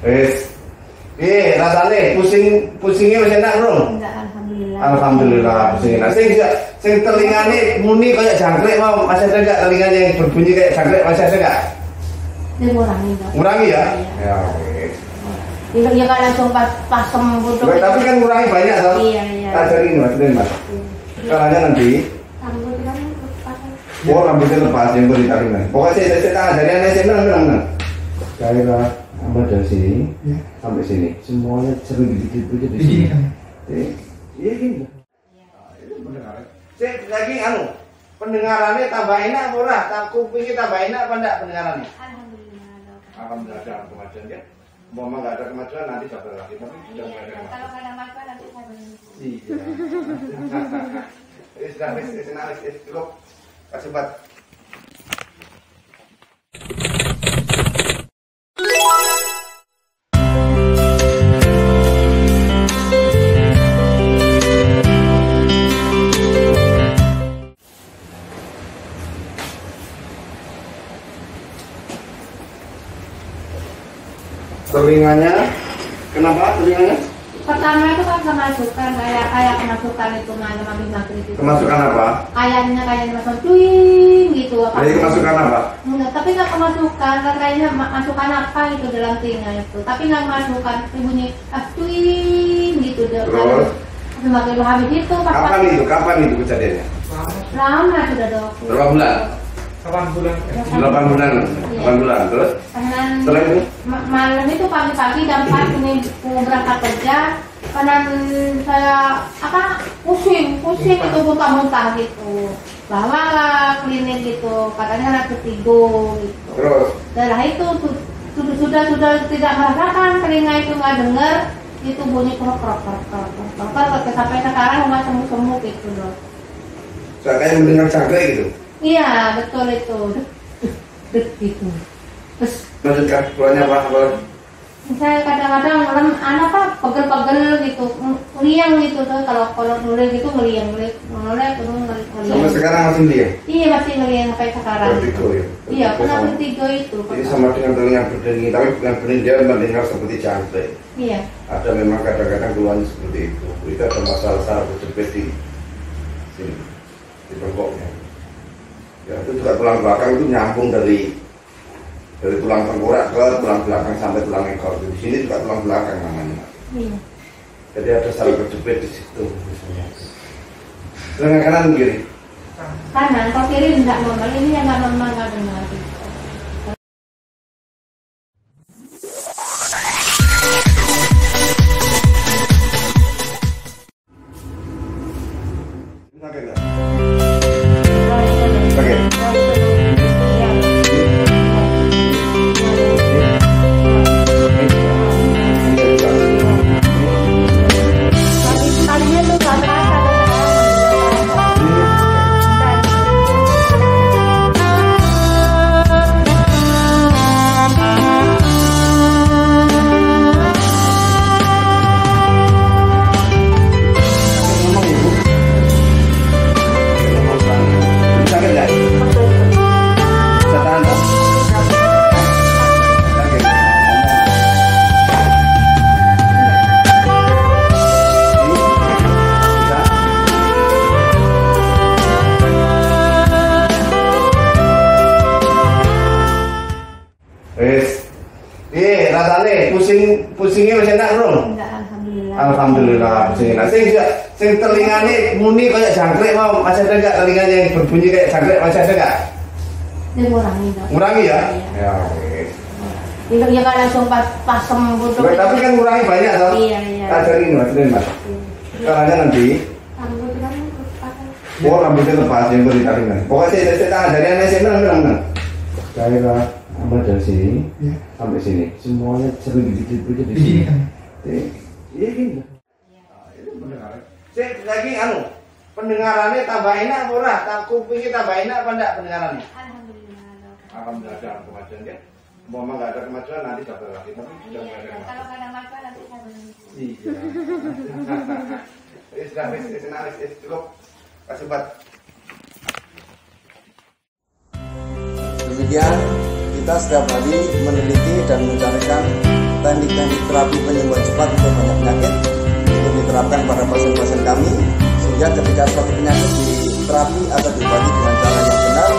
Wis. Piye rasane pusingnya wis enak, Bro? Enggak, alhamdulillah. Alhamdulillah pusing enak. Sing telingane muni kayak jangkrik mau, masih ada enggak telinganya yang berbunyi kayak jangkrik, masih ada enggak? Ngurangi, Dok. Ngurangi ya? Iya. Ya, Ya kan langsung pas sembuh. tapi kan ngurangi banyak toh? Iya, iya. Ajarin Mas, Mas. Caranya nanti rambutnya lepas yang gue ditarik. Pokoknya saya ajarin aja menang. Daerah ambil dari sini sampai sini, semuanya sering gitu di sini. Iya gini. Itu pendengaran. Saya lagi pendengarannya tambah enak murah, kupingnya tambah enak apa enggak pendengarannya? Alhamdulillah ada kemajuan ya. Mau nggak ada kemajuan nanti sabar lagi, tapi sudah mulai ada. Kalau ada kemajuan nanti saya beli. Iya. Cukup. Kasih bat. Telinganya, kenapa telinganya? Pertama itu kan kemasukan kayak kemasukan itu maghrib itu. Kemasukan apa? Kayaknya masuk cuing gitu. Jadi kemasukan apa? Enggak, tapi nggak kemasukan, kan kayaknya masukan apa gitu dalam telinga itu. Tapi nggak kemasukan, bunyi cuing gitu. Terus? Semakin habis itu pas Kapan itu kejadiannya? lama sudah, Dok. Berapa bulan? 8 bulan. 8 bulan. Terus? Setelah itu? Malam itu pagi-pagi jam 4 ini mau berangkat kerja, karena saya pusing itu muntah-muntah gitu. Bawa ke klinik gitu, katanya anak ketiga gitu. Terus? Setelah itu sudah tidak merasakan, telinga itu nggak dengar, itu bunyi krok sampai sekarang nggak sembuh gitu, Dok. Saya kayak mendengar jangkrik gitu. Iya, betul itu. Gitu. Terus Maksudnya keluarnya apa? saya kadang-kadang pegel-pegel gitu, ngeliang gitu tuh, kalau nulis gitu ngeliang. Sampai sekarang masih dia? Iya, masih ngeliang sampai sekarang. Vertigo ya? Iya, pernah vertigo itu. Jadi sama dengan telinga berdening, tapi bukan bening, dia mendengar seperti jangkrik. Iya. Ada memang kadang-kadang keluarnya seperti itu. Itu ada masalah saraf berjepit di sini, di bengkoknya. Ya, itu juga tulang belakang itu nyambung dari tulang tengkorak ke tulang belakang sampai tulang ekor. Di sini juga tulang belakang namanya. Iya. Jadi ada saraf berjepit di situ misalnya. Telinga kanan kiri. Kanan, kalau kiri enggak normal, ini yang enggak normal enggak dengar. Sakit nggak? Sakit. Iya, rasane pusingnya masih enak, Bro? Enggak, alhamdulillah. Alhamdulillah pusing enak. Sing telingane muni kayak jangkrik mau, masih ada enggak telinganya yang berbunyi kayak jangkrik, masih ada enggak? Ngurangi, Dok. Ngurangi ya? Iya. Ya, Ya kan langsung pas sembuh, Dok. tapi kan ngurangi banyak toh? Iya, iya. Ajarin Mas. Caranya nanti rambutnya lepas yang gue ditarik. Pokoknya saya ajarin aja menang. Daerah ambil dari sini sampai sini, semuanya sering gitu di sini. Iya gini. Itu pendengaran. Saya lagi pendengarannya tambah enak murah, kupingnya tambah enak apa enggak pendengarannya? Alhamdulillah, Dok. Alhamdulillah ada kemajuan ya. Mau nggak ada kemajuan nanti sabar lagi, tapi sudah mulai ada. Kalau ada kemajuan nanti saya beli. Iya. Cukup. Kasih bat. Demikian kita setiap hari meneliti dan mencarikan teknik-teknik terapi penyembuhan cepat untuk banyak penyakit untuk diterapkan pada pasien-pasien kami, sehingga ketika suatu penyakit diterapi atau diobati dengan cara yang benar,